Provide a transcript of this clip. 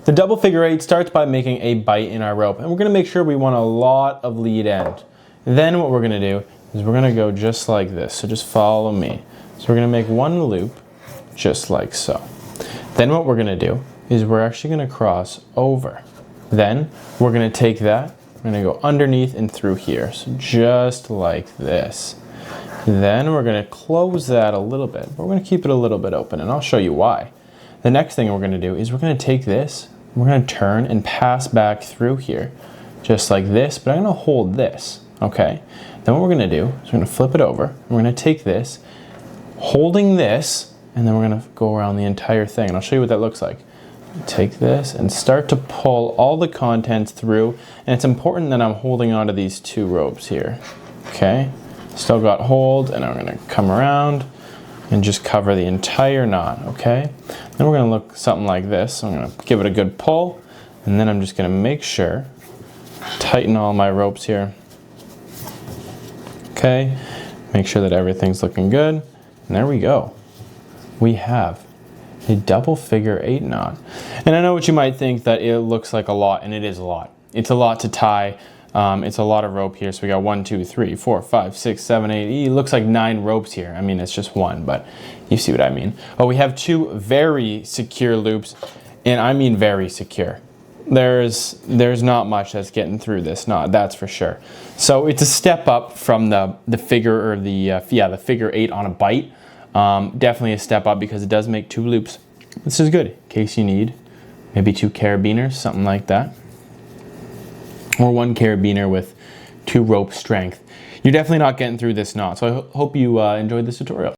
The double figure eight starts by making a bight in our rope, and we're going to make sure we want a lot of lead end. Then what we're going to do is we're going to go just like this, so just follow me. So we're going to make one loop just like so. Then what we're going to do is we're actually going to cross over. Then we're going to take that, we're going to go underneath and through here, so just like this. Then we're going to close that a little bit, but we're going to keep it a little bit open, and I'll show you why. The next thing we're going to do is we're going to take this, we're going to turn and pass back through here, just like this, but I'm going to hold this, okay? Then what we're going to do is we're going to flip it over, we're going to take this, holding this, and then we're going to go around the entire thing, and I'll show you what that looks like. Take this and start to pull all the contents through, and it's important that I'm holding onto these two ropes here, okay? Still got hold, and I'm going to come around and just cover the entire knot, okay? Then we're going to look something like this. I'm going to give it a good pull, and then I'm just going to make sure, tighten all my ropes here, okay? Make sure that everything's looking good, and there we go. We have a double figure eight knot. And I know what you might think, that it looks like a lot, and it is a lot. It's a lot to tie. It's a lot of rope here. So we got 1, 2, 3, 4, 5, 6, 7, 8. It looks like 9 ropes here. I mean, it's just one, but you see what I mean. Oh, we have 2 very secure loops, and I mean very secure. There's not much that's getting through this knot, that's for sure. So it's a step up from the figure, or the figure 8 on a bight. Definitely a step up because it does make 2 loops. This is good in case you need maybe 2 carabiners, something like that. Or 1 carabiner with 2 rope strength. You're definitely not getting through this knot. So I hope you enjoyed this tutorial.